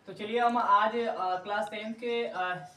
तो चलिए हम आज क्लास 10 के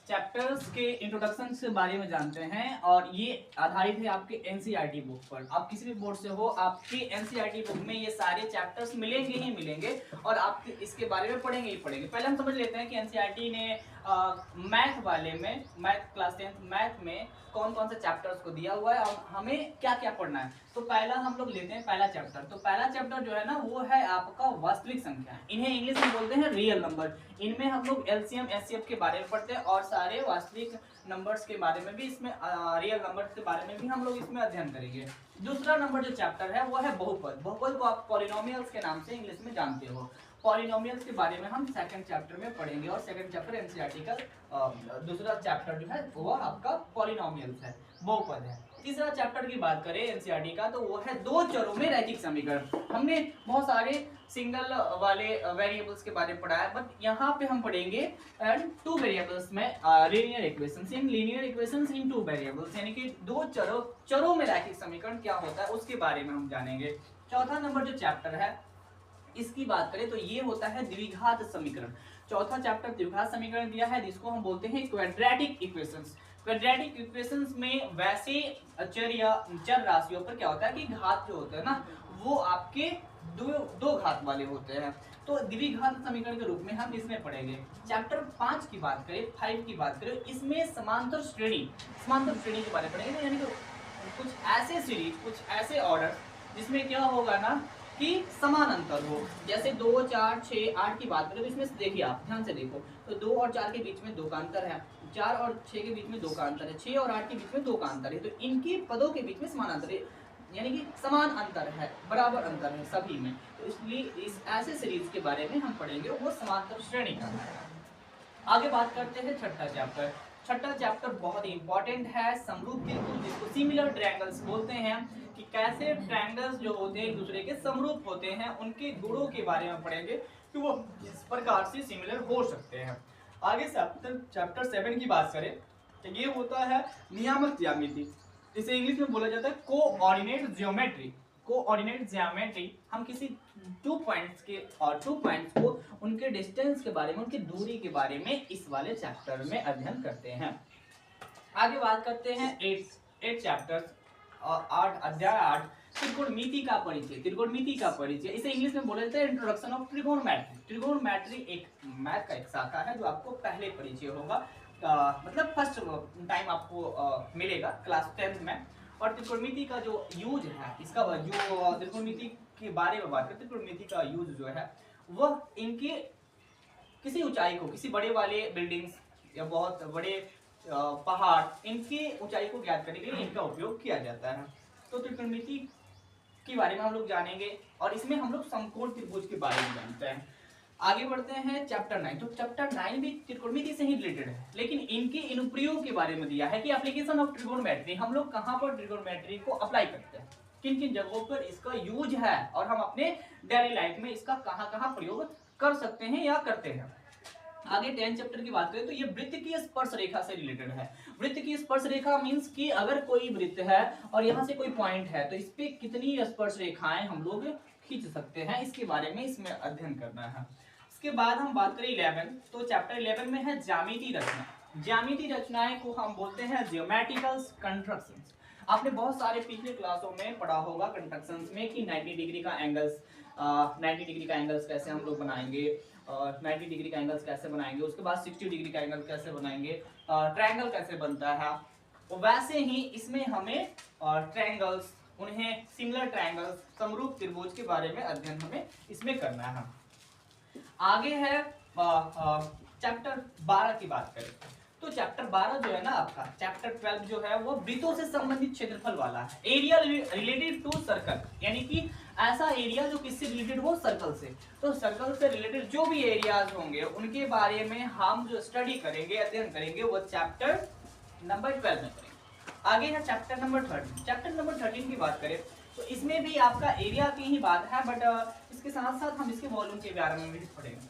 चैप्टर्स के इंट्रोडक्शन के बारे में जानते हैं और ये आधारित है आपके एनसीईआरटी बुक पर। आप किसी भी बोर्ड से हो, आपकी एनसीईआरटी बुक में ये सारे चैप्टर्स मिलेंगे ही मिलेंगे और आप इसके बारे में पढ़ेंगे ही पढ़ेंगे। पहले हम समझ लेते हैं कि एनसीईआरटी ने मैथ वाले में, मैथ क्लास 10 मैथ में कौन कौन से चैप्टर्स को दिया हुआ है और हमें क्या क्या पढ़ना है। तो पहला हम लोग लेते हैं पहला चैप्टर। तो पहला चैप्टर जो है ना वो है आपका वास्तविक संख्या। इन्हें इंग्लिश में बोलते हैं रियल नंबर। इनमें हम लोग एलसीएम एचसीएफ के बारे में पढ़ते हैं और सारे वास्तविक नंबर्स के बारे में भी, इसमें रियल नंबर्स के बारे में भी हम लोग इसमें अध्ययन करेंगे। दूसरा नंबर जो चैप्टर है वो है बहुपद। बहुपद को आप पॉलिनोमियल्स के नाम से इंग्लिश में जानते हो। पॉलिनोमियल्स के बारे में हम सेकंड चैप्टर में पढ़ेंगे और सेकंड चैप्टर एनसीईआरटी का दूसरा चैप्टर जो है वो आपका पॉलिनोमियल्स है, बहुपद है। तीसरा चैप्टर की बात करें एनसीईआरटी का तो वो है दो चरों में रैखिक समीकरण। हमने बहुत सारे सिंगल वाले वेरिएबल्स के बारे में पढ़ा है, बट यहाँ पे हम पढ़ेंगे टू वेरिएबल्स में linear equations in linear equations in two variables, यानी कि दो चरों में रैखिक समीकरण क्या होता है उसके बारे में हम जानेंगे। चौथा नंबर जो चैप्टर है इसकी बात करें तो ये होता है द्विघात समीकरण। चौथा चैप्टर द्विघात समीकरण दिया है जिसको हम बोलते हैं क्वाड्रेटिक इक्वेशंस। क्वाड्रेटिक इक्वेशंस में वैसे चर या चर राशियों पर क्या होता है कि घात जो होता है ना वो आपके दो घात वाले होते हैं, तो द्विघात समीकरण के रूप में हम इसमें पढ़ेंगे। चैप्टर 5 की बात करें, 5 की बात करें, इसमें समांतर श्रेणी के बारे में पढ़ेंगे। यानी कि कुछ ऐसे सीरीज, कुछ ऐसे ऑर्डर जिसमें क्या होगा ना कि समान अंतर हो। जैसे 2, 4, 6, 8 की बात करें तो इसमें देखिए, आप ध्यान से देखो तो 2 और 4 के बीच में 2 का अंतर है, 4 और 6 के बीच में 2 का अंतर है, 6 और 8 के बीच में 2 का अंतर है। तो इनकी पदों के बीच में समान अंतर है, यानी कि समान अंतर है, बराबर अंतर है सभी में। तो इसलिए इस ऐसे सीरीज के बारे में हम पढ़ेंगे, वो समांतर श्रेणी का। आगे बात करते हैं छठा चैप्टर। छठा चैप्टर बहुत ही इंपॉर्टेंट है, समरूप त्रिभुज जिसको सिमिलर ट्रायंगल्स बोलते हैं, कि कैसे ट्रायंगल्स जो होते हैं एक दूसरे के समरूप होते हैं, उनके गुणों के बारे में पढ़ेंगे कि वो किस प्रकार से सिमिलर हो सकते हैं। आगे चैप्टर 7 की बात करें तो ये होता है नियामक ज्यामिति। इसे इंग्लिश में बोला जाता है कोऑर्डिनेट ज्योमेट्री। कोऑर्डिनेट ज्योमेट्री हम किसी टू पॉइंट्स को उनके डिस्टेंस के बारे में, उनकी दूरी के बारे में इस वाले चैप्टर में अध्ययन करते हैं। आगे बात करते हैं 8 चैप्टर्स और 8 अध्याय 8 त्रिकोणमिति का परिचय। त्रिकोणमिति का परिचय इसे इंग्लिश में बोला जाता है इंट्रोडक्शन ऑफ ट्रिगोनोमेट्री। ट्रिगोनोमेट्री एक मैथ का एक शाखा है जो आपको पहले परिचय होगा, मतलब फर्स्ट टाइम आपको मिलेगा क्लास 10 में। और त्रिकोणमिति का जो यूज है, इसका जो त्रिकोणमिति के बारे में बात करते हैं, त्रिकोणमिति का यूज जो है वह इनके किसी ऊंचाई को, किसी बड़े वाले बिल्डिंग्स या बहुत बड़े पहाड़, इनकी ऊंचाई को ज्ञात करने के लिए इनका उपयोग किया जाता है। तो त्रिकोणमिति के बारे में हम लोग जानेंगे और इसमें हम लोग समकोण त्रिभुज के बारे में जानते हैं। आगे बढ़ते हैं चैप्टर 9। तो चैप्टर 9 भी त्रिकोणमिति से ही रिलेटेड है, लेकिन इनके अनुप्रयोग के बारे में दिया है कि एप्लीकेशन ऑफ ट्रिगोनोमेट्री, हम लोग कहाँ पर ट्रिगोनोमेट्री को अप्लाई करते हैं, किन किन जगहों पर इसका यूज है और हम अपने डेली लाइफ में इसका कहाँ कहाँ प्रयोग कर सकते हैं या करते हैं। आगे 10 चैप्टर की बात करें तो ये वृत्त की स्पर्श रेखा से रिलेटेड है। वृत्त की स्पर्श रेखा मींस कि अगर कोई वृत्त है और यहाँ से कोई पॉइंट है तो इस पे कितनी स्पर्श रेखाएं हम लोग खींच सकते हैं, इसके बारे में इसमें अध्ययन करना है। इसके बाद हम बात करें 11, तो चैप्टर 11 में है ज्यामिति रचना। ज्यामिति रचनाएं को हम बोलते हैं ज्योमेट्रिकल कंस्ट्रक्शंस। आपने बहुत सारे पिछले क्लासों में पढ़ा होगा कंस्ट्रक्शंस में कि 90 डिग्री का एंगल्स कैसे हम लोग बनाएंगे, 90 डिग्री का एंगल्स कैसे बनाएंगे, उसके बाद 60 डिग्री का एंगल कैसे बनाएंगे, ट्रायंगल कैसे बनता है। तो वैसे ही इसमें हमें ट्रायंगल्स, उन्हें सिमिलर ट्रायंगल्स, समरूप त्रिभुज के बारे में अध्ययन हमें इसमें करना है। आगे है चैप्टर 12 की बात करें तो चैप्टर 12 जो है ना आपका, चैप्टर 12 जो है वो वृत्तों से संबंधित क्षेत्रफल वाला है। एरिया रिलेटेड टू सर्कल, यानी कि ऐसा एरिया जो किससे रिलेटेड हो, सर्कल से। तो सर्कल से रिलेटेड जो भी एरियाज होंगे उनके बारे में हम जो स्टडी करेंगे, अध्ययन करेंगे, वो चैप्टर नंबर 12 में करेंगे। आगे है चैप्टर नंबर 13। चैप्टर नंबर 13 की बात करें तो इसमें भी आपका एरिया की ही बात है, बट इसके साथ साथ हम इसके वॉल्यूम के बारे में भी पढ़ेंगे।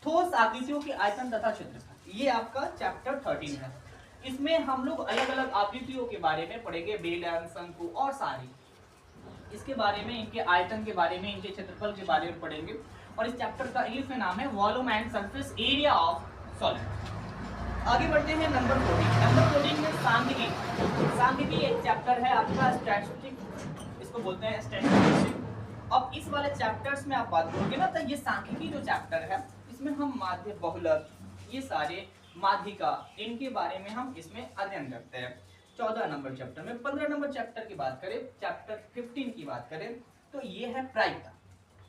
ठोस आकृतियों की आयतन तथा क्षेत्रफल, ये आपका चैप्टर 13 है। इसमें हम लोग अलग अलग आकृतियों के बारे में पढ़ेंगे, बेलन, शंकु और सारी, इसके बारे में, इनके आयतन के बारे में, इनके क्षेत्रफल के बारे में पढ़ेंगे। और इस चैप्टर का इंग्लिश में नाम है volume and surface area of solid. आगे बढ़ते हैं नंबर 14। नंबर 14 में सांख्यिकी। सांख्यिकी एक चैप्टर है आपका स्टैटिस्टिक्स, इसको बोलते हैं स्टैटिस्टिक्स। अब इस वाले चैप्टर्स में आप बात करोगे ना, तो ये सांख्यिकी जो चैप्टर है इसमें हम माध्य बहुलक, ये सारे माध्यिका, इनके बारे में हम इसमें अध्ययन करते हैं 14 नंबर चैप्टर में। 15 नंबर चैप्टर की बात करें, चैप्टर 15 की बात करें, तो ये है प्रायिकता।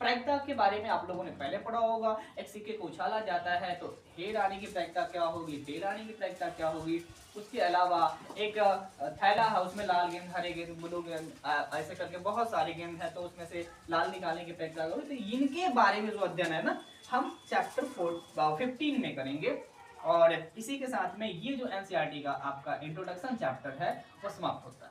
प्रायिकता के बारे में आप लोगों ने पहले पढ़ा होगा। एक सिक्के को उछाला जाता है तो हेड आने की प्रायिकता क्या होगी, टेल आने की प्रायिकता क्या होगी। उसके अलावा एक थैला है, उसमें लाल गेंद, हरे गेंद, ब्लू गेंद, ऐसे करके बहुत सारे गेंद है, तो उसमें से लाल निकालने की प्रायिकता होगी। तो इनके बारे में जो अध्ययन है ना, हम चैप्टर 15 में करेंगे। और इसी के साथ में ये जो एनसीईआरटी का आपका इंट्रोडक्शन चैप्टर है वो समाप्त होता है।